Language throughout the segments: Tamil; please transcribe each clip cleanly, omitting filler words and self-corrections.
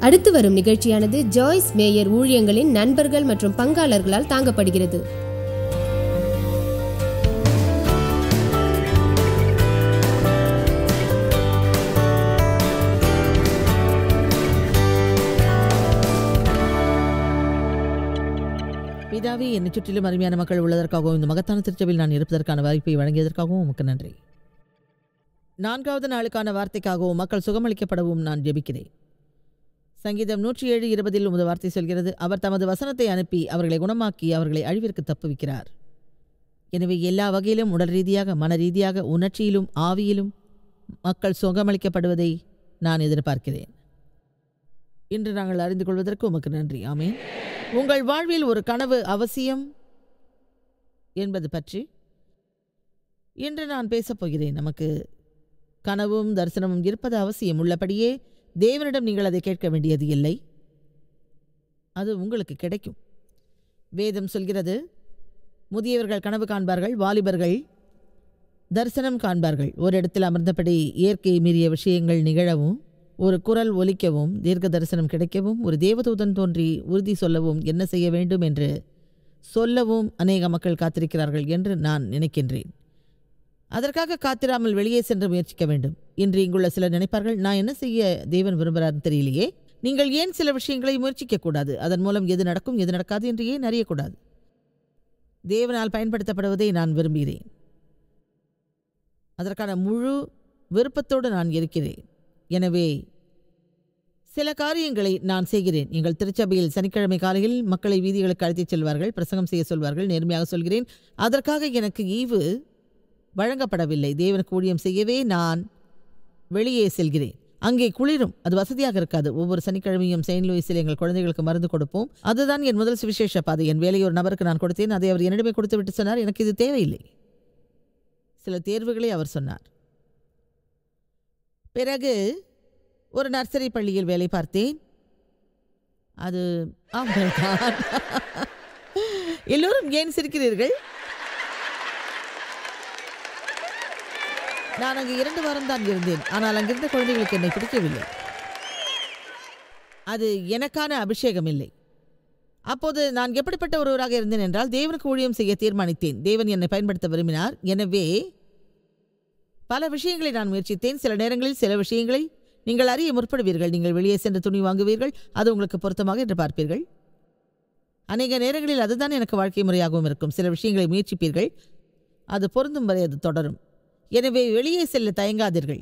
அடுத்து வரும் நிகழ்ச்சியானது ஜாய்ஸ் மேயர் ஊழியங்களின் நண்பர்கள் மற்றும் பங்காளர்களால் தாங்கப்படுகிறது. பிதாவே, என்னை சுற்றிலும் அருமையான மக்கள் உள்ளதற்காகவும் இந்த மகத்தான திருச்சபையில் நான் இருப்பதற்கான வாய்ப்பை வழங்கியதற்காகவும் உமக்கு நன்றி. 4வது நாளுக்கான வார்த்தைக்காகவும் மக்கள் சுகமளிக்கப்படவும் நான் ஜெபிக்கிறேன். சங்கீதம் 107:20 உமது வார்த்தை சொல்கிறது, அவர் தமது வசனத்தை அனுப்பி அவர்களை குணமாக்கி அவர்களை அழிவிற்கு தப்புவிக்கிறார். எனவே எல்லா வகையிலும் உடல் ரீதியாக, மன ரீதியாக, உணர்ச்சியிலும் ஆவியிலும் மக்கள் சுகமளிக்கப்படுவதை நான் எதிர்பார்க்கிறேன். இன்று நாங்கள் அறிந்து கொள்வதற்கு உமக்கு நன்றி. ஆமேன். உங்கள் வாழ்வில் ஒரு கனவு அவசியம் என்பது பற்றி இன்று நான் பேசப்போகிறேன். நமக்கு கனவும் தரிசனமும் இருப்பது அவசியம். உள்ளபடியே தேவனிடம் நீங்கள் அதை கேட்க வேண்டியது இல்லை, அது உங்களுக்கு கிடைக்கும். வேதம் சொல்கிறது, முதியவர்கள் கனவு காண்பார்கள், வாலிபர்கள் தரிசனம் காண்பார்கள். ஒரு இடத்தில் அமர்ந்தபடி இயற்கையை மீறிய விஷயங்கள் நிகழவும், ஒரு குரல் ஒலிக்கவும், தீர்க்க தரிசனம் கிடைக்கவும், ஒரு தேவதூதன் தோன்றி உறுதி சொல்லவும், என்ன செய்ய வேண்டும் என்று சொல்லவும் அநேக மக்கள் காத்திருக்கிறார்கள் என்று நான் நினைக்கின்றேன். அதற்காக காத்திராமல் வெளியே சென்று முயற்சிக்க வேண்டும். இன்று இங்குள்ள சிலர் நினைப்பார்கள், நான் என்ன செய்ய தேவன் விரும்புகிறார்னு தெரியலையே. நீங்கள் ஏன் சில விஷயங்களை முயற்சிக்கக்கூடாது? அதன் மூலம் எது நடக்கும் எது நடக்காது என்று ஏன் அறியக்கூடாது? தேவனால் பயன்படுத்தப்படுவதை நான் விரும்புகிறேன். அதற்கான முழு விருப்பத்தோடு நான் இருக்கிறேன். எனவே சில காரியங்களை நான் செய்கிறேன். எங்கள் திருச்சபையில் சனிக்கிழமை காலையில் மக்களை வீதிகளுக்கு அழைத்துச் செல்வார்கள், பிரசங்கம் செய்ய சொல்வார்கள். நேர்மையாக சொல்கிறேன், அதற்காக எனக்கு ஈவு வழங்கப்படவில்லை. தேவனுக்கு ஊழியம் செய்யவே நான் வெளியே செல்கிறேன். அங்கே குளிரும், அது வசதியாக இருக்காது. ஒவ்வொரு சனிக்கிழமையும் செயின்ட் லூயிஸில் எங்கள் குழந்தைகளுக்கு மருந்து கொடுப்போம். அதுதான் என் முதல் சுவிசேஷ பாதை. என் வேலையை ஒரு நபருக்கு நான் கொடுத்தேன். அதை அவர் என்னிடமே கொடுத்து விட்டு சொன்னார், எனக்கு இது தேவையில்லை. சில தேர்வுகளை அவர் சொன்னார். பிறகு ஒரு நர்சரி பள்ளியில் வேலை பார்த்தேன். அது எல்லோரும் ஏன் சிரிக்கிறீர்கள்? நான் அங்கு 2 வாரம் தான் இருந்தேன். ஆனால் அங்கிருந்த குழந்தைகளுக்கு என்னை பிடிக்கவில்லை. அது எனக்கான அபிஷேகம் இல்லை. அப்போது நான் எப்படிப்பட்ட ஒருவராக இருந்தேன் என்றால், தேவனுக்கு ஊழியம் செய்ய தீர்மானித்தேன். தேவன் என்னை பயன்படுத்த விரும்பினார். எனவே பல விஷயங்களை நான் முயற்சித்தேன். சில நேரங்களில் சில விஷயங்களை நீங்கள் அறிய முற்படுவீர்கள். நீங்கள் வெளியே சென்று துணி வாங்குவீர்கள், அது உங்களுக்கு பொருத்தமாக என்று பார்ப்பீர்கள். அநேக நேரங்களில் அதுதான் எனக்கு வாழ்க்கை முறையாகவும் இருக்கும். சில விஷயங்களை முயற்சிப்பீர்கள், அது பொருந்தும் வரை அது தொடரும். எனவே வெளியே செல்ல தயங்காதீர்கள்.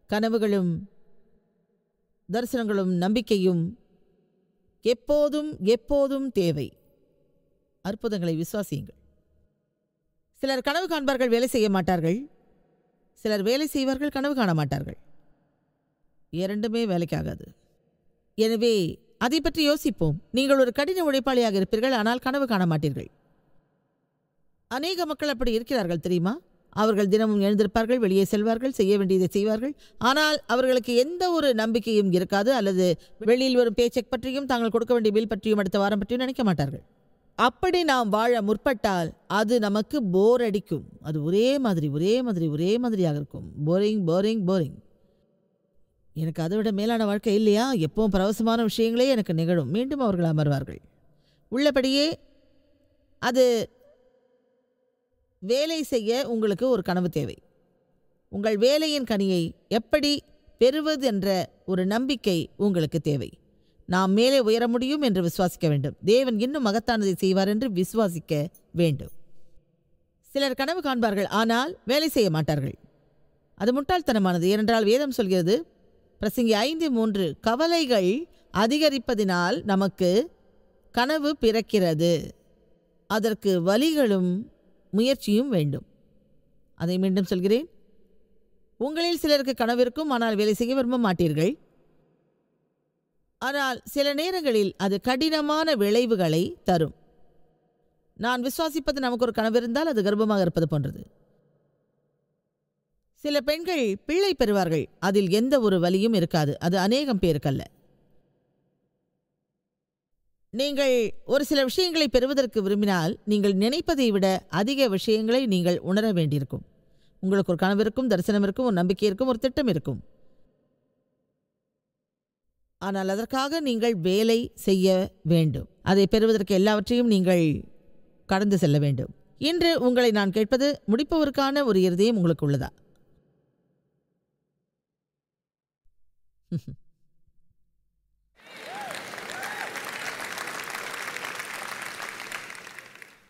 கனவுகளும் தரிசனங்களும் நம்பிக்கையும் எப்போதும் எப்போதும் தேவை. அற்புதங்களை விசுவாசியுங்கள். சிலர் கனவு காண்பார்கள், வேலை செய்ய மாட்டார்கள். சிலர் வேலை செய்வார்கள், கனவு காண மாட்டார்கள். இரண்டுமே வேலைக்காகாது. எனவே அதை பற்றி யோசிப்போம். நீங்கள் ஒரு கடின உழைப்பாளியாக இருப்பீர்கள், ஆனால் கனவு காண மாட்டீர்கள். அநேக மக்கள் அப்படி இருக்கிறார்கள் தெரியுமா? அவர்கள் தினமும் எழுந்திருப்பார்கள், வெளியே செல்வார்கள், செய்ய வேண்டியதை செய்வார்கள். ஆனால் அவர்களுக்கு எந்த ஒரு நம்பிக்கையும் இருக்காது, அல்லது வெளியில் வரும் பேச்செக் பற்றியும் தாங்கள் கொடுக்க வேண்டிய பில் பற்றியும் அடுத்த வாரம் பற்றியும் நினைக்க மாட்டார்கள். அப்படி நாம் வாழ முற்பட்டால் அது நமக்கு போர் அடிக்கும். அது ஒரே மாதிரியாக இருக்கும். Boring boring boring. எனக்கு அதை விட மேலான வாழ்க்கை இல்லையா? எப்பவும் பரவசமான விஷயங்களே எனக்கு நிகழும். மீண்டும் அவர்கள் அமர்வார்கள். உள்ளபடியே அது வேலை செய்ய உங்களுக்கு ஒரு கனவு தேவை. உங்கள் வேலையின் கனியை எப்படி பெறுவது என்ற ஒரு நம்பிக்கை உங்களுக்கு தேவை. நாம் மேலே உயர முடியும் என்று விசுவாசிக்க வேண்டும். தேவன் இன்னும் மகத்தானதை செய்வார் என்று விசுவாசிக்க வேண்டும். சிலர் கனவு காண்பார்கள், ஆனால் வேலை செய்ய மாட்டார்கள். அது முட்டாள்தனமானது. ஏனென்றால் வேதம் சொல்கிறது, பிரசங்கி 5:3, கவலைகள் அதிகரிப்பதினால் நமக்கு கனவு பிறக்கிறது, அதற்கு வலிகளும் முயற்சியும் வேண்டும். அதை மீண்டும் சொல்கிறேன், உங்களில் சிலருக்கு கனவு இருக்கும், ஆனால் வேலை செய்ய விரும்ப மாட்டீர்கள். ஆனால் சில நேரங்களில் அது கடினமான விளைவுகளை தரும். நான் விசுவாசிப்பது, நமக்கு ஒரு கனவு இருந்தால் அது கர்ப்பமாக இருப்பது போன்றது. சில பெண்கள் பிள்ளை பெறுவார்கள், அதில் எந்த ஒரு வலியும் இருக்காது. அது அநேகம் பேருக்கல்ல. நீங்கள் ஒரு சில விஷயங்களை பெறுவதற்கு விரும்பினால் நீங்கள் நினைப்பதை விட அதிக விஷயங்களை நீங்கள் உணர வேண்டியிருக்கும். உங்களுக்கு ஒரு கனவு இருக்கும், தரிசனம் இருக்கும், ஒரு நம்பிக்கை இருக்கும், ஒரு திட்டம் இருக்கும். ஆனால் அதற்காக நீங்கள் வேலை செய்ய வேண்டும். அதை பெறுவதற்கு எல்லாவற்றையும் நீங்கள் கடந்து செல்ல வேண்டும். இன்று உங்களை நான் கேட்பது, முடிப்பவருக்கான ஒரு இருதயம் உங்களுக்கு உள்ளதா?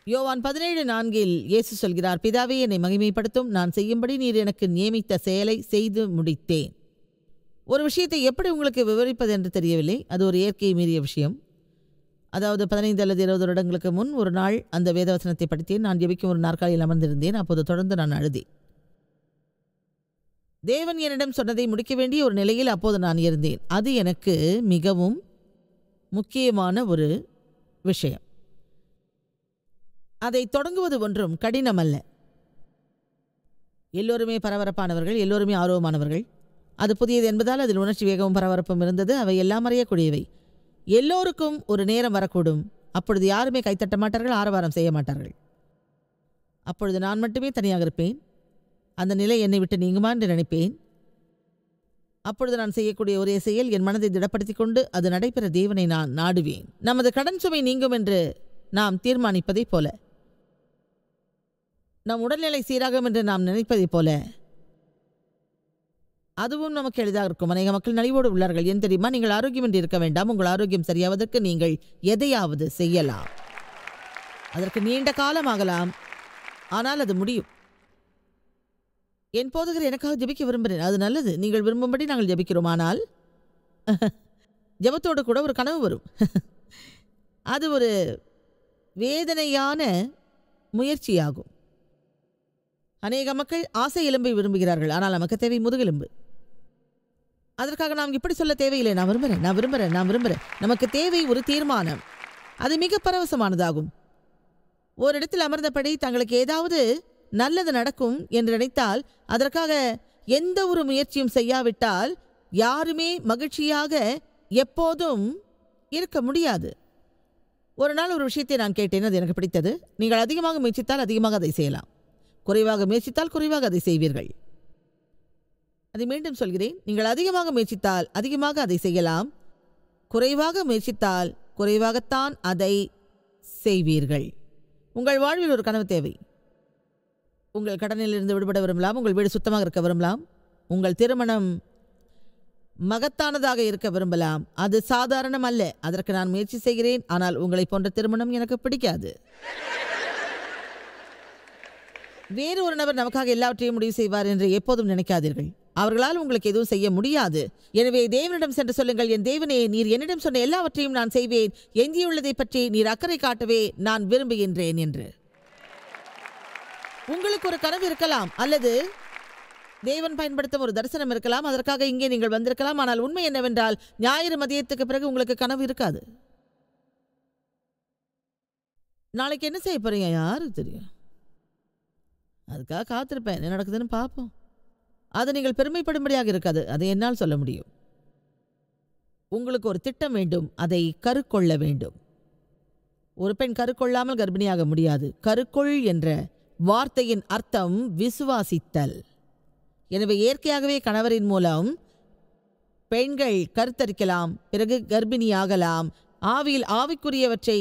யோவான் 17:4 இயேசு சொல்கிறார், பிதாவே, என்னை மகிமைப்படுத்தும், நான் செய்யும்படி நீர் எனக்கு நியமித்த செயலை செய்து முடித்தேன். ஒரு விஷயத்தை எப்படி உங்களுக்கு விவரிப்பது என்று தெரியவில்லை. அது ஒரு இயற்கையை மீறிய விஷயம். அதாவது 15 அல்லது 20 வருடங்களுக்கு முன் ஒரு நாள் அந்த வேதவசனத்தை படித்தேன். நான் ஜெபிக்கும் ஒரு நாற்காலியில் அமர்ந்திருந்தேன். அப்போது தொடர்ந்து நான் அழுதேன். தேவன் என்னிடம் சொன்னதை முடிக்க வேண்டிய ஒரு நிலையில் அப்போது நான் இருந்தேன். அது எனக்கு மிகவும் முக்கியமான ஒரு விஷயம். அதை தொடங்குவது ஒன்றும் கடினமல்ல. எல்லோருமே பரபரப்பானவர்கள், எல்லோருமே ஆர்வமானவர்கள். அது புதியது என்பதால் அதில் உணர்ச்சி வேகமும் பரபரப்பும் இருந்தது. அவை எல்லாம் அறியக்கூடியவை. எல்லோருக்கும் ஒரு நேரம் வரக்கூடும். அப்பொழுது யாருமே கைத்தட்ட மாட்டார்கள், ஆரவாரம் செய்ய மாட்டார்கள். அப்பொழுது நான் மட்டுமே தனியாக இருப்பேன். அந்த நிலை என்னை விட்டு நீங்குமா என்று நினைப்பேன். அப்பொழுது நான் செய்யக்கூடிய ஒரே செயல், என் மனதை திடப்படுத்தி கொண்டு அது நடைபெற தேவனை நான் நாடுவேன். நமது கடன் சுமை நீங்கும் என்று நாம் தீர்மானிப்பதைப் போல, நம் உடல்நிலை சீராகும் என்று நாம் நினைப்பதைப் போல, அதுவும் நமக்கு எளிதாக இருக்கும். அநேக மக்கள் நலிவோடு உள்ளார்கள். ஏன் தெரியுமா? நீங்கள் ஆரோக்கியமின்றி இருக்க வேண்டாம். உங்கள் ஆரோக்கியம் சரியாவதற்கு நீங்கள் எதையாவது செய்யலாம். அதற்கு நீண்ட காலமாகலாம், ஆனால் அது முடியும். என் போதகர் எனக்காக ஜெபிக்க விரும்புகிறேன். அது நல்லது, நீங்கள் விரும்பும்படி நாங்கள் ஜெபிக்கிறோம். ஆனால் ஜெபத்தோடு கூட ஒரு கனவு வரும். அது ஒரு வேதனையான முயற்சியாகும். அநேக மக்கள் ஆசை எலும்பை விரும்புகிறார்கள், ஆனால் நமக்கு தேவை முதுகெலும்பு. அதற்காக நாம் இப்படி சொல்ல தேவையில்லை, நான் விரும்புகிறேன். நமக்கு தேவை ஒரு தீர்மானம். அது மிக பரவசமானதாகும். ஓரிடத்தில் அமர்ந்தபடி தங்களுக்கு ஏதாவது நல்லது நடக்கும் என்று நினைத்தால், அதற்காக எந்த ஒரு முயற்சியும் செய்யாவிட்டால் யாருமே மகிழ்ச்சியாக எப்போதும் இருக்க முடியாது. ஒரு நாள் ஒரு விஷயத்தை நான் கேட்டேன், அது எனக்கு பிடித்தது. நீங்கள் அதிகமாக முயற்சித்தால் அதிகமாக அதை செய்யலாம், குறைவாக முயற்சித்தால் குறைவாக அதை செய்வீர்கள். அதை மீண்டும் சொல்கிறேன், நீங்கள் அதிகமாக முயற்சித்தால் அதிகமாக அதை செய்யலாம், குறைவாக முயற்சித்தால் குறைவாகத்தான் அதை செய்வீர்கள். உங்கள் வாழ்வில் ஒரு கனவு தேவை. உங்கள் கடனிலிருந்து விடுபட விரும்பலாம், உங்கள் வீடு சுத்தமாக இருக்க விரும்பலாம், உங்கள் திருமணம் மகத்தானதாக இருக்க விரும்பலாம். அது சாதாரணம் அல்ல. அதற்கு நான் முயற்சி செய்கிறேன், ஆனால் உங்களை போன்ற திருமணம் எனக்கு பிடிக்காது. வேறு ஒரு நபர் நமக்காக எல்லாவற்றையும் முடிவு செய்வார் என்று எப்போதும் நினைக்காதீர்கள். அவர்களால் உங்களுக்கு எதுவும் செய்ய முடியாது. எனவே தேவனிடம் சென்று சொல்லுங்கள், என் தேவனே, நீர் என்னிடம் சொன்ன எல்லாவற்றையும் நான் செய்வேன். எஞ்சியுள்ளதை பற்றி நீர் அக்கறை காட்டவே நான் விரும்புகின்றேன் என்று. உங்களுக்கு ஒரு கனவு இருக்கலாம், அல்லது தேவன் பயன்படுத்தும் ஒரு தரிசனம் இருக்கலாம். அதற்காக இங்கே நீங்கள் வந்திருக்கலாம். ஆனால் உண்மை என்னவென்றால், ஞாயிறு மதியத்துக்கு பிறகு உங்களுக்கு கனவு இருக்காது. நாளைக்கு என்ன செய்ய போறீங்க யாருக்கு தெரியும்? அதுக்காக காத்திருப்பேன், என்ன நடக்குதுன்னு பார்ப்போம். அது நீங்கள் பெருமைப்படும்படியாக இருக்காது. அதை என்னால் சொல்ல முடியும். உங்களுக்கு ஒரு திட்டம் வேண்டும், அதை கருக்கொள்ள வேண்டும். ஒரு பெண் கருக்கொள்ளாமல் கர்ப்பிணியாக முடியாது. கருக்கொள் என்ற வார்த்தையின் அர்த்தம் விசுவாசித்தல். எனவே இயற்கையாகவே கணவரின் மூலம் பெண்கள் கருத்தரிக்கலாம், பிறகு கர்ப்பிணியாகலாம். ஆவியில் ஆவிக்குரியவற்றை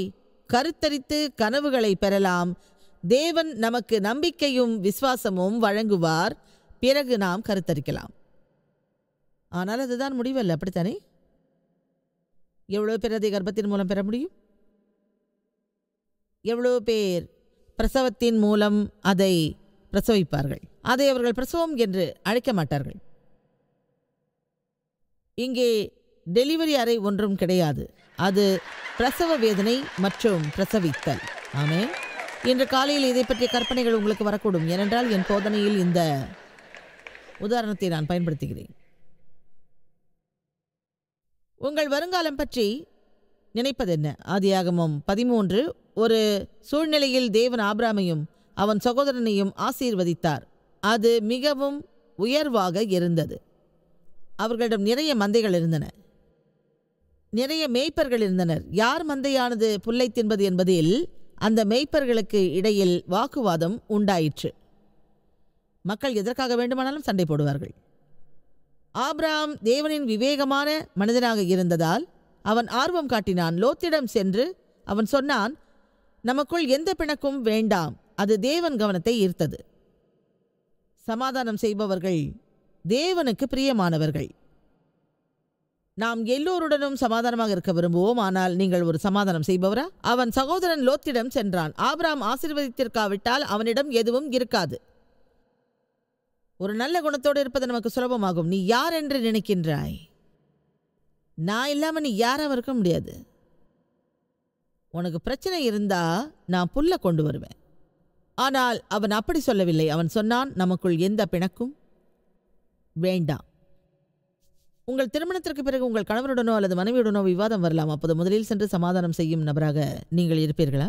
கருத்தரித்து கனவுகளை பெறலாம். தேவன் நமக்கு நம்பிக்கையும் விசுவாசமும் வழங்குவார், பிறகு நாம் கருத்தரிக்கலாம். ஆனால் அதுதான் முடிவல்ல, அப்படித்தானே? எவ்வளோ பேர் அதை கர்ப்பத்தின் மூலம் பெற முடியும்? எவ்வளோ பேர் பிரசவத்தின் மூலம் அதை பிரசவிப்பார்கள்? அதை அவர்கள் பிரசவம் என்று அழைக்க மாட்டார்கள். இங்கே டெலிவரி அறை ஒன்றும் கிடையாது. அது பிரசவ வேதனை மற்றும் பிரசவித்தல். ஆமென். இன்று காலையில் இதை பற்றிய கற்பனைகள் உங்களுக்கு வரக்கூடும். ஏனென்றால் என் போதனையில் இந்த உதாரணத்தை நான் பயன்படுத்துகிறேன். உங்கள் வருங்காலம் பற்றி நினைப்பதென்ன? ஆதியாகமம் 13. ஒரு சூழ்நிலையில் தேவன் ஆபிரகாமையும் அவன் சகோதரனையும் ஆசீர்வதித்தார். அது மிகவும் உயர்வாக இருந்தது. அவர்களிடம் நிறைய மந்தைகள் இருந்தன, நிறைய மேய்ப்பர்கள் இருந்தனர். யார் மந்தையானது புல்லை தின்பது என்பதில் அந்த மேய்ப்பர்களுக்கு இடையில் வாக்குவாதம் உண்டாயிற்று. மக்கள் எதற்காக வேண்டுமானாலும் சண்டை போடுவார்கள். ஆபிரகாம் தேவனின் விவேகமான மனிதனாக இருந்ததால் அவன் ஆர்வம் காட்டினான். லோத்திடம் சென்று அவன் சொன்னான், நமக்குள் எந்த பிணக்கும் வேண்டாம். அது தேவன் கவனத்தை ஈர்த்தது. சமாதானம் செய்பவர்கள் தேவனுக்கு பிரியமானவர்கள். நாம் எல்லோருடனும் சமாதானமாக இருக்க விரும்புவோம். ஆனால் நீங்கள் ஒரு சமாதானம் செய்பவரா? அவன் சகோதரன் லோத்திடம் சென்றான். ஆபிரகாம் ஆசீர்வதித்திருக்காவிட்டால் அவனிடம் எதுவும் இருக்காது. ஒரு நல்ல குணத்தோடு இருப்பது நமக்கு சுலபமாகும். நீ யார் என்று நினைக்கின்றாய்? நான் இல்லாம நீ யாராக இருக்க முடியாது. உனக்கு பிரச்சனை இருந்தா நான் புல்ல கொண்டு வருவேன். ஆனால் அவன் அப்படி சொல்லவில்லை. அவன் சொன்னான், நமக்குள் எந்த பிணக்கும் வேண்டாம். உங்கள் திருமணத்திற்கு பிறகு உங்கள் கணவருடனோ அல்லது மனைவியுடனோ விவாதம் வரலாம். அப்போது முதலில் சென்று சமாதானம் செய்யும் நபராக நீங்கள் இருப்பீர்களா?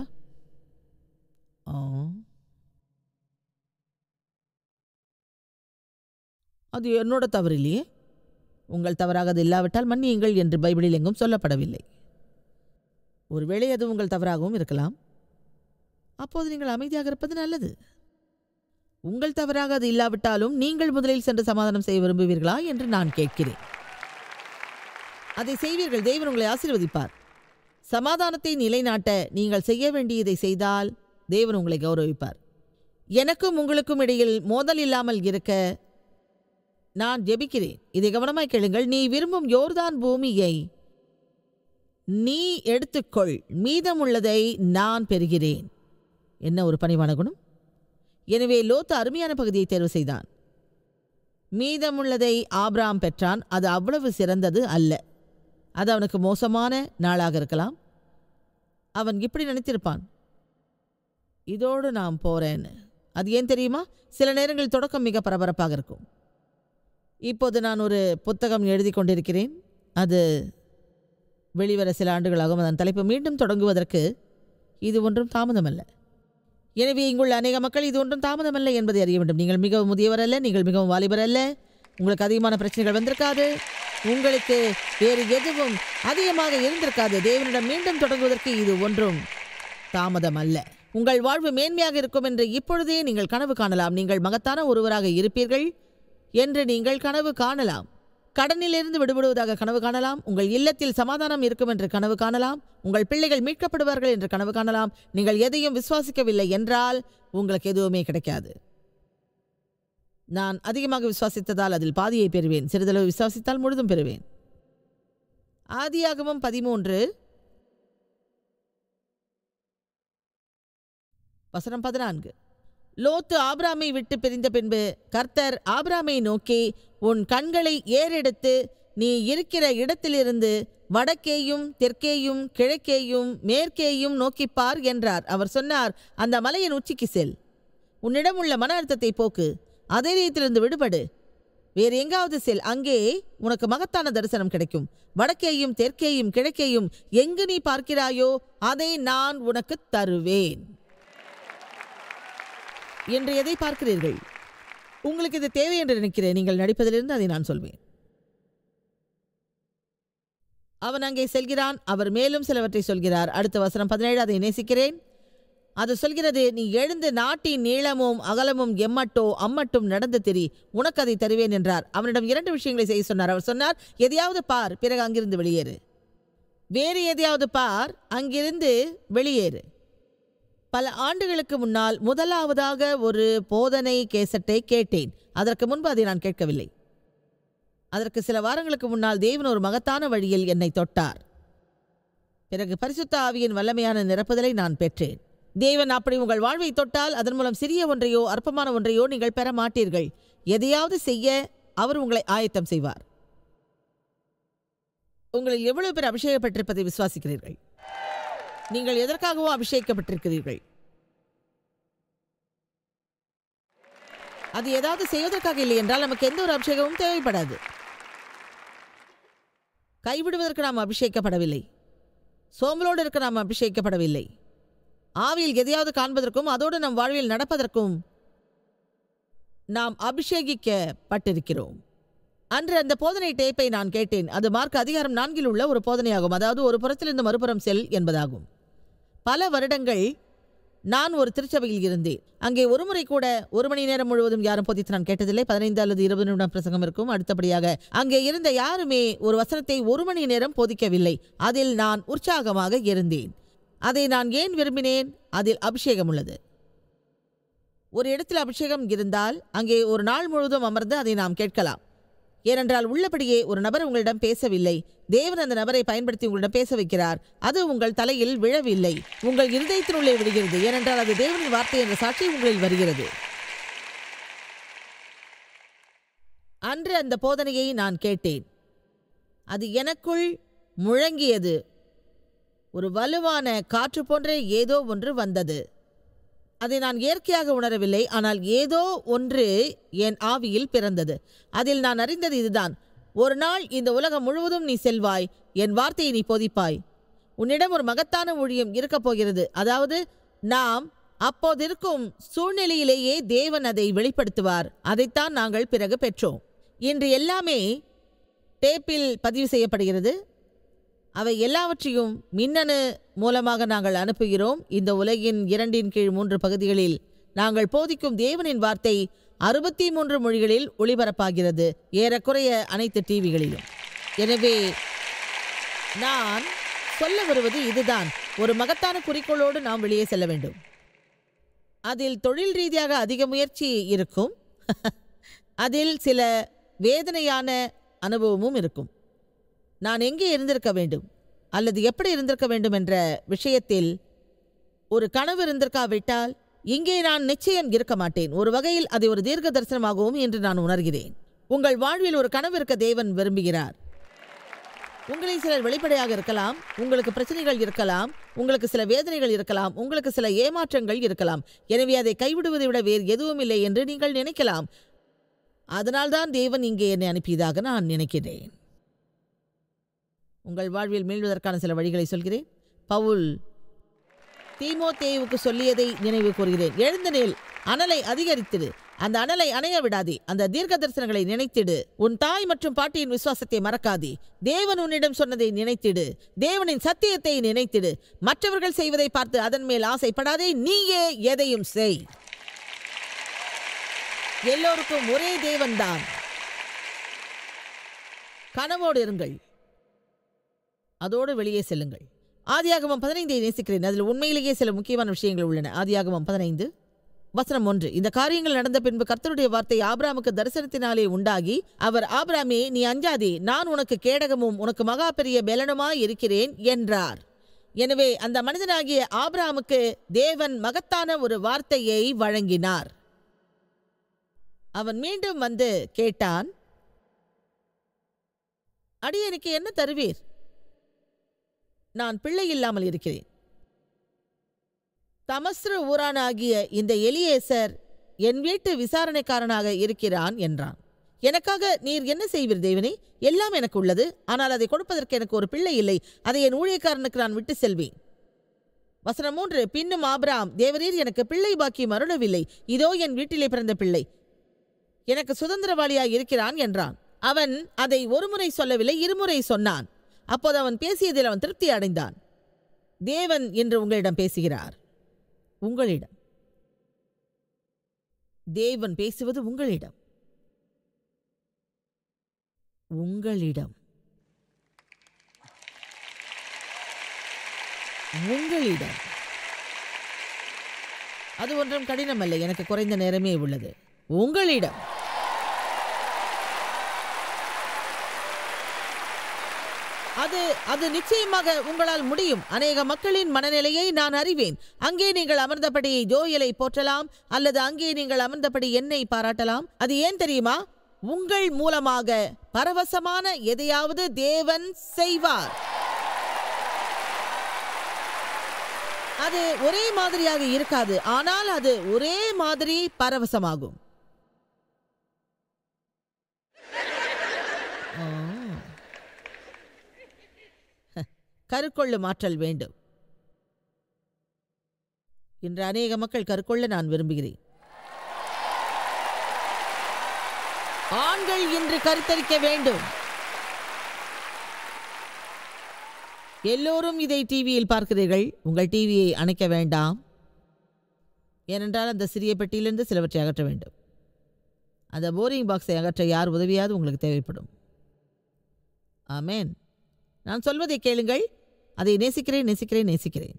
அது என்னோட தவறு இல்லையே. உங்கள் தவறாக அது இல்லாவிட்டால் மன்னியுங்கள் என்று பைபிளில் எங்கும் சொல்லப்படவில்லை. ஒருவேளை அது உங்கள் தவறாகவும் இருக்கலாம். அப்போது நீங்கள் அமைதியாக இருப்பது நல்லது. உங்கள் தவறாக அது இல்லாவிட்டாலும் நீங்கள் முதலில் சென்று சமாதானம் செய்ய விரும்புவீர்களா என்று நான் கேட்கிறேன். அதை செய்வீர்கள். தேவன் உங்களை ஆசீர்வதிப்பார். சமாதானத்தை நிலைநாட்ட நீங்கள் செய்ய வேண்டியதை செய்தால் தேவன் உங்களை கௌரவிப்பார். எனக்கும் உங்களுக்கும் இடையில் மோதல் இல்லாமல் இருக்க நான் ஜெபிக்கிறேன். இதை கவனமாய் கேளுங்கள். நீ விரும்பும் யோர்தான் பூமியை நீ எடுத்துக்கொள், மீதமுள்ளதை நான் பெறுகிறேன். என்ன ஒரு பணிவான குணம்! எனவே லோத்து அருமையான பகுதியை தேர்வு செய்தான். மீதமுள்ளதை ஆபிரகாம் பெற்றான். அது அவ்வளவு சிறந்தது அல்ல. அது அவனுக்கு மோசமான நாளாக இருக்கலாம். அவன் இப்படி நினைத்திருப்பான், இதோடு நான் போறேன்னு. அது ஏன் தெரியுமா? சில நேரங்களில் தொடக்கம் மிக பரபரப்பாக இருக்கும். இப்போது நான் ஒரு புத்தகம் எழுதி கொண்டிருக்கிறேன். அது வெளிவர சில ஆண்டுகளாகும். அதன் தலைப்பு மீண்டும் தொடங்குவதற்கு இது ஒன்றும் தாமதமல்ல. எனவே இங்குள்ள அநேக மக்கள் இது ஒன்றும் தாமதமல்ல என்பதை அறிய வேண்டும். நீங்கள் மிகவும் முதியவர் அல்ல, நீங்கள் மிகவும் வாலிபர் அல்ல, உங்களுக்கு அதிகமான பிரச்சனைகள் வந்திருக்காது, உங்களுக்கு வேறு எதுவும் அதிகமாக இருந்திருக்காது. தேவனிடம் மீண்டும் தொடங்குவதற்கு இது ஒன்றும் தாமதம் அல்ல. உங்கள் வாழ்வு மேன்மையாக இருக்கும் என்று இப்பொழுதே நீங்கள் கனவு காணலாம். நீங்கள் மகத்தான ஒருவராக இருப்பீர்கள் என்று நீங்கள் கனவு காணலாம். கடனிலிருந்து விடுபடுவதாக கனவு காணலாம். உங்கள் இல்லத்தில் சமாதானம் இருக்கும் என்று கனவு காணலாம். உங்கள் பிள்ளைகள் மீட்கப்படுவார்கள் என்று கனவு காணலாம். நீங்கள் எதையும் விசுவாசிக்கவில்லை என்றால் உங்களுக்கு எதுவுமே கிடைக்காது. நான் அதிகமாக விசுவாசித்ததால் அதில் பாதியை பெறுவேன். சிறிதளவு விசுவாசித்தால் முழுதும் பெறுவேன். ஆதியாகமம் 13:14. லோத்து ஆபிராமை விட்டு பிரிந்த பின்பு கர்த்தர் ஆபிராமை நோக்கி, உன் கண்களை ஏறெடுத்து நீ இருக்கிற இடத்திலிருந்து வடக்கேயும் தெற்கேயும் கிழக்கேயும் மேற்கேயும் நோக்கிப்பார் என்றார். அவர் சொன்னார், அந்த மலையின் உச்சிக்கு செல், உன்னிடம் உள்ள மன அழுத்தத்தை போக்கு, அதே ரீதியிலிருந்து விடுபடு, வேறு எங்காவது செல், அங்கே உனக்கு மகத்தான தரிசனம் கிடைக்கும். வடக்கேயும் தெற்கேயும் கிழக்கேயும் எங்கு நீ பார்க்கிறாயோ அதை நான் உனக்கு தருவேன். என்று எதை பார்க்கிறீர்கள்? உங்களுக்கு இது தேவை என்று நினைக்கிறேன். நீங்கள் நடிப்பதிலிருந்து அதை நான் சொல்வேன். அவன் அங்கே செல்கிறான். அவர் மேலும் சிலவற்றை சொல்கிறார். அடுத்த வசனம் 17. அதை நேசிக்கிறேன். அது சொல்கிறது, நீ எழுந்து நாட்டின் நீளமும் அகலமும் எம்மட்டோ அம்மட்டும் நடந்து திரி, உனக்கு அதை தருவேன் என்றார். அவனிடம் 2 விஷயங்களை செய்ய சொன்னார். அவர் சொன்னார், எதையாவது பார், பிறகு அங்கிருந்து வெளியேறு. வேறு எதையாவது பார், அங்கிருந்து வெளியேறு. பல ஆண்டுகளுக்கு முன்னால் முதலாவதாக ஒரு போதனை கேசட்டை கேட்டேன். அதற்கு முன்பு அதை நான் கேட்கவில்லை. அதற்கு சில வாரங்களுக்கு முன்னால் தேவன் ஒரு மகத்தான வழியில் என்னை தொட்டார். பிறகு பரிசுத்த ஆவியின் வல்லமையான நிரப்புதலை நான் பெற்றேன். தேவன் அப்படி உங்கள் வாழ்வை தொட்டால் அதன் மூலம் சிறிய ஒன்றையோ அற்பமான ஒன்றையோ நீங்கள் பெற மாட்டீர்கள். எதையாவது செய்ய அவர் உங்களை ஆயத்தம் செய்வார். உங்களில் எவ்வளவு பேர் அபிஷேகப்பட்டிருப்பதை விசுவாசிக்கிறீர்கள்? நீங்கள் எதற்காகவோ அபிஷேகிக்கப்பட்டிருக்கிறீர்கள். அது ஏதாவது செய்வதற்காக இல்லை என்றால் நமக்கு எந்த ஒரு அபிஷேகமும் தேவைப்படாது. கைவிடுவதற்கு நாம் அபிஷேகிக்கப்படவில்லை. சோம்பலோடு இருக்க நாம் அபிஷேகிக்கப்படவில்லை. ஆவியில் எதையாவது காண்பதற்கும் அதோடு நம் வாழ்வில் நடப்பதற்கும் நாம் அபிஷேகிக்கப்பட்டிருக்கிறோம். அன்று அந்த போதனை டேப்பை நான் கேட்டேன். அது மார்க் அதிகாரம் 4 உள்ள ஒரு போதனையாகும். அதாவது ஒரு புறத்திலிருந்து மறுபுறம் செல் என்பதாகும். பல வருடங்கள் நான் ஒரு திருச்சபையில் இருந்தேன். அங்கே ஒரு முறை கூட 1 மணி நேரம் முழுவதும் யாரும் போதித்து நான் கேட்டதில்லை. 15 அல்லது 20 நிமிடம் பிரசங்கம் இருக்கும். அடுத்தபடியாக அங்கே இருந்த யாருமே ஒரு வசனத்தை 1 மணி நேரம் போதிக்கவில்லை. அதில் நான் உற்சாகமாக இருந்தேன். அதை நான் ஏன் விரும்பினேன்? அதில் அபிஷேகம் உள்ளது. ஒரு இடத்தில் அபிஷேகம் இருந்தால் அங்கே ஒரு நாள் முழுவதும் அமர்ந்து அதை நாம் கேட்கலாம். ஏனென்றால் உள்ளபடியே ஒரு நபர் உங்களிடம் பேசவில்லை. தேவன் அந்த நபரை பயன்படுத்தி உங்களிடம் பேச வைக்கிறார். அது உங்கள் தலையில் விழவில்லை, உங்கள் இருதயத்தினுள்ளே விடுகிறது. ஏனென்றால் அது தேவனின் வார்த்தை என்ற சாட்சி உங்களில் வருகிறது. அன்று அந்த போதனையை நான் கேட்டேன். அது எனக்குள் முழங்கியது. ஒரு வலுவான காற்று போன்ற ஏதோ ஒன்று வந்தது. அதை நான் இயற்கையாக உணரவில்லை. ஆனால் ஏதோ ஒன்று என் ஆவியில் பிறந்தது. அதில் நான் அறிந்தது இதுதான்: ஒரு நாள் இந்த உலகம் முழுவதும் நீ செல்வாய், என் வார்த்தையை நீ போதிப்பாய். உன்னிடம் ஒரு மகத்தான ஊழியம் இருக்கப் போகிறது. அதாவது நாம் அப்போதிருக்கும் சூழ்நிலையிலேயே தேவன் அதை வெளிப்படுத்துவார். அதைத்தான் நாங்கள் பிறகு பெற்றோம். இன்று எல்லாமே டேப்பில் பதிவு செய்யப்படுகிறது. அவை எல்லாவற்றையும் மின்னணு மூலமாக நாங்கள் அனுப்புகிறோம். இந்த உலகின் 2/3 பகுதிகளில் நாங்கள் போதிக்கும் தேவனின் வார்த்தை 63 மொழிகளில் ஒளிபரப்பாகிறது, ஏறக்குறைய அனைத்து டிவிகளிலும். எனவே நான் சொல்ல வருவது இதுதான்: ஒரு மகத்தான குறிக்கோளோடு நாம் வெளியே செல்ல வேண்டும். அதில் தொழில் ரீதியாக அதிக முயற்சி இருக்கும். அதில் சில வேதனையான அனுபவமும் இருக்கும். நான் எங்கே இருந்திருக்க வேண்டும் அல்லது எப்படி இருந்திருக்க வேண்டும் என்ற விஷயத்தில் ஒரு கனவு இருந்திருக்காவிட்டால் இங்கே நான் நிச்சயம் இருக்க மாட்டேன். ஒரு வகையில் அதை ஒரு தீர்க்க தரிசனமாகவும் என்று நான் உணர்கிறேன். உங்கள் வாழ்வில் ஒரு கனவு இருக்க தேவன் விரும்புகிறார். உங்களில் சிலர் வெளிப்படையாக இருக்கலாம், உங்களுக்கு பிரச்சனைகள் இருக்கலாம், உங்களுக்கு சில வேதனைகள் இருக்கலாம், உங்களுக்கு சில ஏமாற்றங்கள் இருக்கலாம். எனவே அதை கைவிடுவதை விட வேறு எதுவும் இல்லை என்று நீங்கள் நினைக்கலாம். அதனால்தான் தேவன் இங்கே என்னை அனுப்பியதாக நான் நினைக்கிறேன். உங்கள் வாழ்வில் மீள்வதற்கான சில வழிகளை சொல்கிறேன். பவுல் தீமோத்தேயுவுக்கு சொல்லியதை நினைவு கூறுகிறேன். எழுந்து நில், அனலை அதிகரித்திடு, அந்த அனலை அணைய விடாதே, அந்த தீர்க்க தரிசனங்களை நினைத்திடு, உன் தாய் மற்றும் பாட்டியின் விசுவாசத்தை மறக்காதே, தேவன் உன்னிடம் சொன்னதை நினைத்திடு, தேவனின் சத்தியத்தை நினைத்திடு, மற்றவர்கள் செய்வதை பார்த்து அதன் மேல் ஆசைப்படாதே, நீயே எதையும் செய். எல்லோருக்கும் ஒரே தேவன்தான். கனவோடு இருங்கள், அதோடு வெளியே செல்லுங்கள். ஆதியாகமம் 15 நேசிக்கிறேன். அதில் உண்மையிலேயே சில முக்கியமான விஷயங்கள் உள்ளன. ஆதியாகமம் 15:1. இந்த காரியங்கள் நடந்த பின்பு கர்த்தருடைய வார்த்தை ஆபிராமுக்கு தரிசனத்தினாலே உண்டாகி, அவர், ஆபிராமே, நீ அஞ்சாதே, நான் உனக்கு கேடகமும் உனக்கு மகா பெரிய பெலனுமாய் இருக்கிறேன் என்றார். எனவே அந்த மனிதனாகிய ஆபிராமுக்கு தேவன் மகத்தான ஒரு வார்த்தையை வழங்கினார். அவன் மீண்டும் வந்து கேட்டான், அடியேனுக்கு என்ன தருவீர்? நான் பிள்ளை இல்லாமல் இருக்கிறேன். தமஸ்ரு ஊரானாகிய இந்த எலியேசர் என் வீட்டு விசாரணைக்காரனாக இருக்கிறான் என்றான். எனக்காக நீர் என்ன செய்வீர் தேவனே? எல்லாம் எனக்கு உள்ளது, ஆனால் அதை கொடுப்பதற்கு எனக்கு ஒரு பிள்ளை இல்லை. அதை என் ஊழியக்காரனுக்கு நான் விட்டு செல்வேன். வசனம் 3. பின்னும் ஆபிராம், தேவரீர் எனக்கு பிள்ளை பாக்கியம் அருளவில்லை. இதோ என் வீட்டிலே பிறந்த பிள்ளை எனக்கு சுதந்திரவாளியாய் இருக்கிறான் என்றான். அவன் அதை ஒரு முறை சொல்லவில்லை, இருமுறை சொன்னான். அப்போது அவன் பேசியதில் அவன் திருப்தி அடைந்தான். தேவன் என்று உங்களிடம் பேசுகிறார். உங்களிடம் தேவன் பேசுவது உங்களிடம். உங்களிடம் உங்களிடம் அது ஒன்றும் கடினமல்ல, எனக்கு குறைந்த நேரமே உள்ளது. உங்களிடம் அது நிச்சயமாக உங்களால் முடியும். அநேக மக்களின் மனநிலையை நான் அறிவேன். அங்கே நீங்கள் அமர்ந்தபடி ஜோயலை போற்றலாம், அல்லது அங்கே நீங்கள் அமர்ந்தபடி என்னை பாராட்டலாம். அது ஏன் தெரியுமா? உங்கள் மூலமாக பரவசமான எதையாவது தேவன் செய்வார். அது ஒரே மாதிரியாக இருக்காது, ஆனால் அது ஒரே மாதிரி பரவசமாகும். கருக்கொள்ளும் ஆற்றல் வேண்டும். இன்று அநேக மக்கள் கருக்கொள்ள நான் விரும்புகிறேன். ஆண்கள் இன்று கருத்தரிக்க வேண்டும். எல்லோரும் இதை டிவியில் பார்க்கிறீர்கள். உங்கள் டிவியை அணைக்க வேண்டாம். ஏனென்றால் அந்த சிறிய பெட்டியிலிருந்து சிலவற்றை அகற்ற வேண்டும். அந்த போரிங் பாக்ஸை அகற்ற யார் உதவியாவது உங்களுக்கு தேவைப்படும். ஆமேன். நான் சொல்வதை கேளுங்கள். அதை நேசிக்கிறேன், நேசிக்கிறேன், நேசிக்கிறேன்.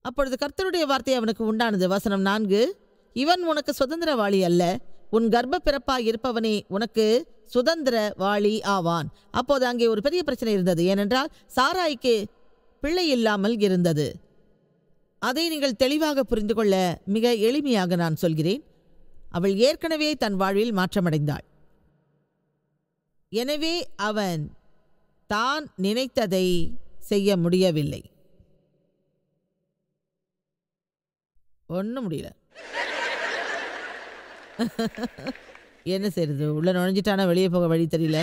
அப்பொழுது கர்த்தருடைய வார்த்தை அவனுக்கு உண்டானது. வசனம் 4, இவன் உனக்கு சுதந்திரவாளி அல்ல, உன் கர்ப்ப பிறப்பாய் இருப்பவனே உனக்கு சுதந்திரவாளி ஆவான். அப்போது அங்கே ஒரு பெரிய பிரச்சனை இருந்தது. ஏனென்றால் சாராய்க்கு பிள்ளை இல்லாமல் இருந்தது. அதை நீங்கள் தெளிவாக புரிந்து கொள்ள மிக எளிமையாக நான் சொல்கிறேன். அவள் ஏற்கனவே தன் வாழ்வில் மாற்றமடைந்தாள். எனவே அவன் தான் நினைத்ததை செய்ய முடியவில்லை. ஒன்றும் முடியல. என்ன செய்யறது? உள்ள நுழைஞ்சிட்டானா வெளியே போக வழி தெரியல.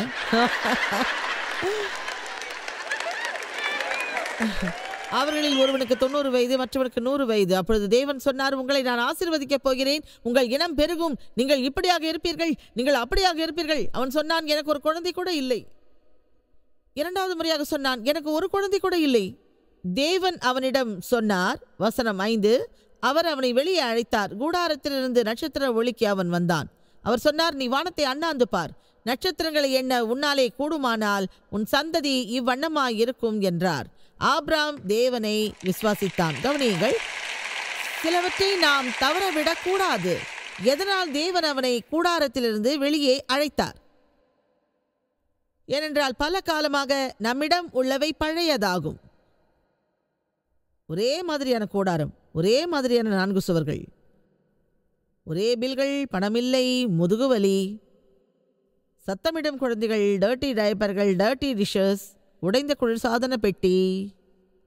அவர்களில் ஒருவனுக்கு 90 வயது, மற்றவனுக்கு 100 வயது. அப்பொழுது தேவன் சொன்னார், உங்களை நான் ஆசீர்வதிக்கப் போகிறேன், உங்கள் இனம் பெருகும், நீங்கள் இப்படியாக இருப்பீர்கள், நீங்கள் அப்படியாக இருப்பீர்கள். அவன் சொன்னான், எனக்கு ஒரு குழந்தை கூட இல்லை. இரண்டாவது முறையாக சொன்னான், எனக்கு ஒரு குழந்தை கூட இல்லை. தேவன் அவனிடம் சொன்னார். வசனம் 5, அவர் அவனை வெளியே அழைத்தார். கூடாரத்திலிருந்து நட்சத்திர ஒளிக்கு அவன் வந்தான். அவர் சொன்னார், நீ வானத்தை அண்ணாந்து பார், நட்சத்திரங்களை எண்ண உன்னாலே கூடுமானால் உன் சந்ததி இவ்வண்ணமாய் இருக்கும் என்றார். ஆபிராம் தேவனை விசுவாசித்தான். கவனியுங்கள், சிலவற்றை நாம் தவறவிடக்கூடாது. எதனால் தேவன் அவனை கூடாரத்திலிருந்து வெளியே அழைத்தார்? ஏனென்றால் பல காலமாக நம்மிடம் உள்ளவை பழையதாகும். ஒரே மாதிரியான கூடாரம், ஒரே மாதிரியான 4 சுவர்கள், ஒரே பில்கள், பணமில்லை, முதுகுவலி, சத்தமிடும் குழந்தைகள், டர்ட்டி டயப்பர்கள், டர்ட்டி டிஷஸ், உடைந்த குளிர்சாதன பெட்டி.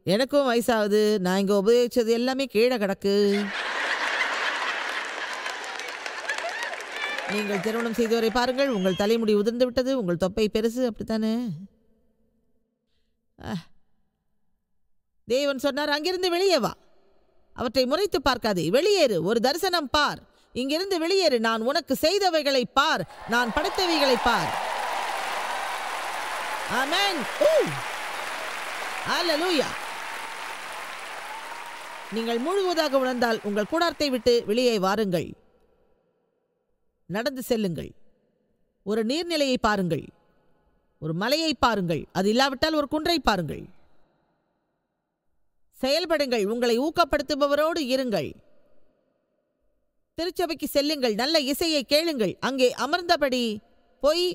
எனக்கும் வயசாகுது, நான் இங்கே உபயோகிச்சது எல்லாமே கீழே கிடக்கு. நீங்கள் திருமணம் செய்தவரை பாருங்கள், உங்கள் தலைமுடி உதிர்ந்து விட்டது, உங்கள் தொப்பை பெருசு, அப்படித்தானே? தேவன் சொன்னார், அங்கிருந்து வெளியே வா, அவற்றை முறைத்து பார்க்காதே, வெளியேறு, ஒரு தரிசனம் பார், இங்கிருந்து வெளியேறு, நான் உனக்கு செய்தவைகளை பார், நான் படைத்தவைகளை பார். ஆமென். ஹல்லேலூயா. நீங்கள் முழுவதாக உணர்ந்தால் உங்கள் கூடாரத்தை விட்டு வெளியே வாருங்கள், நடந்து செல்லுங்கள், ஒரு நீர்நிலையை பாருங்கள், ஒரு மலையை பாருங்கள், அது இல்லாவிட்டால் ஒரு குன்றை பாருங்கள். செயல்படுங்கள், உங்களை ஊக்கப்படுத்துபவரோடு இருங்கள். திருச்சபைக்கு செல்லுங்கள், நல்ல இசையை கேளுங்கள், அங்கே அமர்ந்தபடி போய்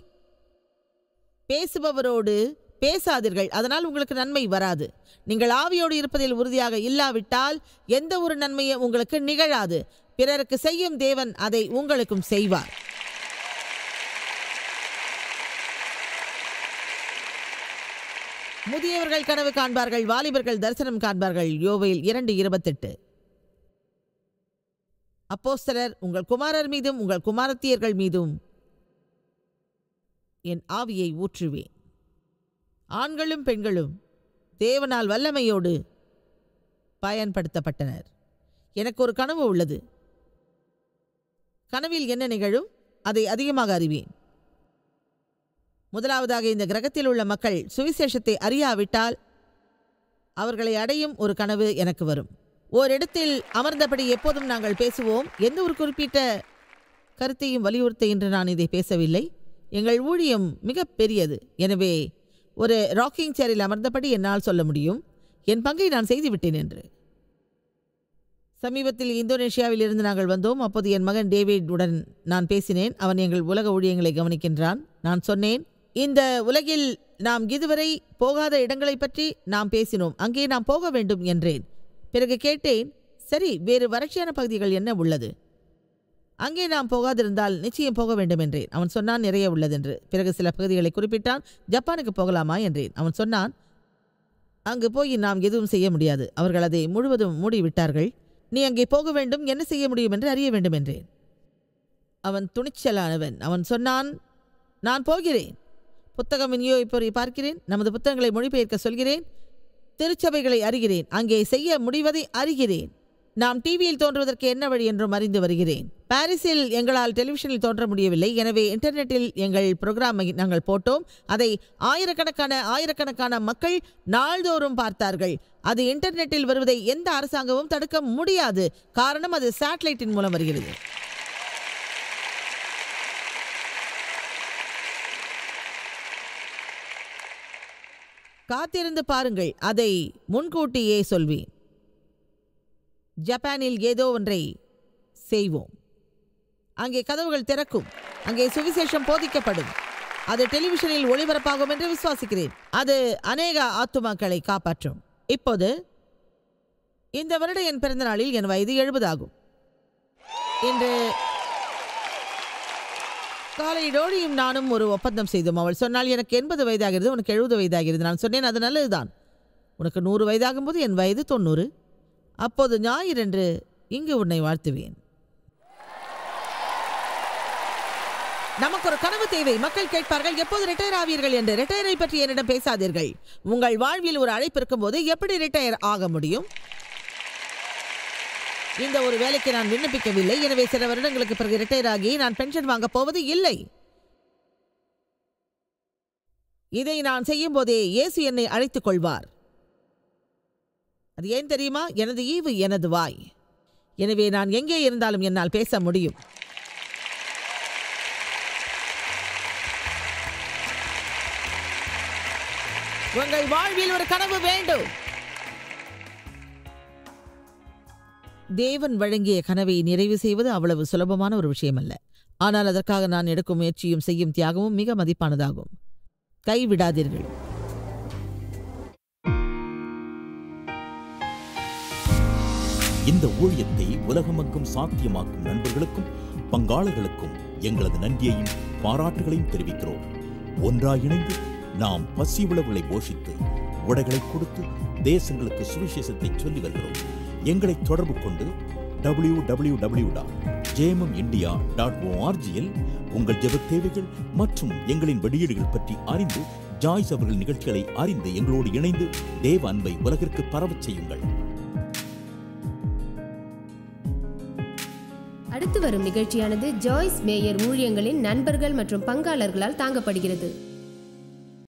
பேசுபவரோடு பேசாதீர்கள், அதனால் உங்களுக்கு நன்மை வராது. நீங்கள் ஆவியோடு இருப்பதில் உறுதியாக இல்லாவிட்டால் எந்த ஒரு நன்மையும் உங்களுக்கு நிகழாது. பிறருக்கு செய்யும் தேவன் அதை உங்களுக்கும் செய்வார். முதியவர்கள் கனவு காண்பார்கள், வாலிபர்கள் தரிசனம் காண்பார்கள். யோவேல் 2:28. அப்போஸ்தலர், உங்கள் குமாரர் மீதும் உங்கள் குமாரத்தியர்கள் மீதும் என் ஆவியை ஊற்றுவேன். ஆண்களும் பெண்களும் தேவனால் வல்லமையோடு பயன்படுத்தப்பட்டனர். எனக்கு ஒரு கனவு உள்ளது. கனவில் என்ன நிகழும் அதை அதிகமாக அறிவேன். முதலாவதாக, இந்த கிரகத்தில் உள்ள மக்கள் சுவிசேஷத்தை அறியாவிட்டால் அவர்களை அடையும் ஒரு கனவு எனக்கு வரும். ஓரிடத்தில் அமர்ந்தபடி எப்போதும் நாங்கள் பேசுவோம். எந்த ஒரு குறிப்பிட்ட கருத்தையும் வலியுறுத்த என்று நான் இதை பேசவில்லை. எங்கள் ஊழியம் மிக பெரியது. எனவே ஒரு ராக்கிங் சேரில் அமர்ந்தபடி என்னால் சொல்ல முடியும், என் பங்கை நான் செய்துவிட்டேன் என்று. சமீபத்தில் இந்தோனேஷியாவில் இருந்து நாங்கள் வந்தோம். அப்போது என் மகன் டேவிட் உடன் நான் பேசினேன். அவன் எங்கள் உலக ஊழியங்களை கவனிக்கின்றான். நான் சொன்னேன், இந்த உலகில் நாம் இதுவரை போகாத இடங்களை பற்றி நாம் பேசினோம், அங்கே நாம் போக வேண்டும் என்றேன். பிறகு கேட்டேன், சரி, வேறு வறட்சியான பகுதிகள் என்ன உள்ளது? அங்கே நாம் போகாதிருந்தால் நிச்சயம் போக வேண்டும் என்றேன். அவன் சொன்னான், நிறைய உள்ளதென்று. பிறகு சில பகுதிகளை குறிப்பிட்டான். ஜப்பானுக்கு போகலாமா என்றேன். அவன் சொன்னான், அங்கு போய் நாம் எதுவும் செய்ய முடியாது, அவர்கள் அதை முழுவதும் மூடிவிட்டார்கள். நீ அங்கே போக வேண்டும், என்ன செய்ய முடியும் என்று அறிய வேண்டும் என்றேன். அவன் துணிச்சலானவன். அவன் சொன்னான், நான் போகிறேன், புத்தகம் விநியோகிப்போரை பார்க்கிறேன், நமது புத்தகங்களை மொழிபெயர்க்க சொல்கிறேன், திருச்சபைகளை அறிகிறேன், அங்கே செய்ய முடிவதை அறிகிறேன், நாம் டிவியில் தோன்றுவதற்கு என்ன வழி என்றும் அறிந்து வருகிறேன். பாரிஸில் எங்களால் டெலிவிஷனில் தோன்ற முடியவில்லை. எனவே இன்டர்நெட்டில் எங்கள் புரோகிராமை நாங்கள் போட்டோம். அதை ஆயிரக்கணக்கான மக்கள் நாள்தோறும் பார்த்தார்கள். அது இன்டர்நெட்டில் வருவதை எந்த அரசாங்கமும் தடுக்க முடியாது. காரணம், அது சேட்டலைட்டின் மூலம் வருகிறது. காத்திருந்து பாருங்கள், அதை முன்கூட்டியே சொல்வேன். ஜப்பானில் ஏதோ ஒன்றை செய்வோம். அங்கே கதவுகள் திறக்கும், அங்கே சுவிசேஷம் போதிக்கப்படும், அது டெலிவிஷனில் ஒளிபரப்பாகும் என்று விசுவாசிக்கிறேன். அது அநேக ஆத்துமாக்களை காப்பாற்றும். இப்போது இந்த வருட என் பிறந்த நாளில் என் வயது 70 ஆகும். இன்று காலை டோடியும் நானும் ஒரு ஒப்பந்தம் செய்தோம். அவள் சொன்னால், எனக்கு 80 வயதாகிறது, உனக்கு 70 வயதாகிறது. நான் சொன்னேன், அது நல்லதுதான். உனக்கு 100 வயதாகும் போது என் வயது 90. அப்போது ஞாயிறன்று இங்கு உன்னை வாழ்த்துவேன். நமக்கு ஒரு கனவு தேவை. மக்கள் கேட்பார்கள், எப்போது ரிட்டையர் ஆவீர்கள் என்று. ரிட்டையரை பற்றி என்னிடம் பேசாதீர்கள். உங்கள் வாழ்வில் ஒரு அழைப்பு இருக்கும் போது எப்படி ரிட்டையர் ஆக முடியும்? இந்த ஒரு வேலைக்கு நான் விண்ணப்பிக்கவில்லை, எனவே சில வருடங்களுக்கு பிறகு ரிட்டையர் ஆகி நான் பென்ஷன் வாங்க போவது இல்லை. இதை நான் செய்யும் போதே இயேசு என்னை அழைத்துக் கொள்வார். அது ஏன் தெரியுமா? எனது ஈவு எனது வாய். எனவே நான் எங்கே இருந்தாலும் என்னால் பேச முடியும். உங்கள் வாழ்வில் ஒரு கனவு வேண்டும். தேவன் வழங்கிய கனவை நிறைவு செய்வது அவ்வளவு சுலபமான ஒரு விஷயம் அல்ல. ஆனால் அதற்காக நான் எடுக்கும் முயற்சியும் செய்யும் தியாகமும் மிக மதிப்பானதாகும். கைவிடாதீர்கள். இந்த ஊழியத்தை உலகமெங்கும் சாத்தியமாக்கும் நண்பர்களுக்கும் பங்காளர்களுக்கும் எங்களது நன்றியையும் பாராட்டுகளையும் தெரிவிக்கிறோம். ஒன்றாய் இணைந்து நாம் பசி உழவுகளை போஷித்து உடைகளை கொடுத்து தேசங்களுக்கு சுவிசேஷத்தை சொல்லி வருகிறோம். எங்களை தொடர்பு கொண்டு www.jmumindia.org உங்கள் ஜெப தேவைகள் மற்றும் எங்களின் வெளியீடுகள் பற்றி அறிந்து ஜாய்ஸ் அவர்கள் நிகழ்ச்சிகளை அறிந்து எங்களோடு இணைந்து தேவ அன்பை உலகிற்கு பரவச் செய்யுங்கள். அடுத்து வரும் நிகழ்ச்சியானது ஜாய்ஸ் மேயர் ஊழியங்களின் நண்பர்கள் மற்றும் பங்காளர்களால் தாங்கப்படுகிறது.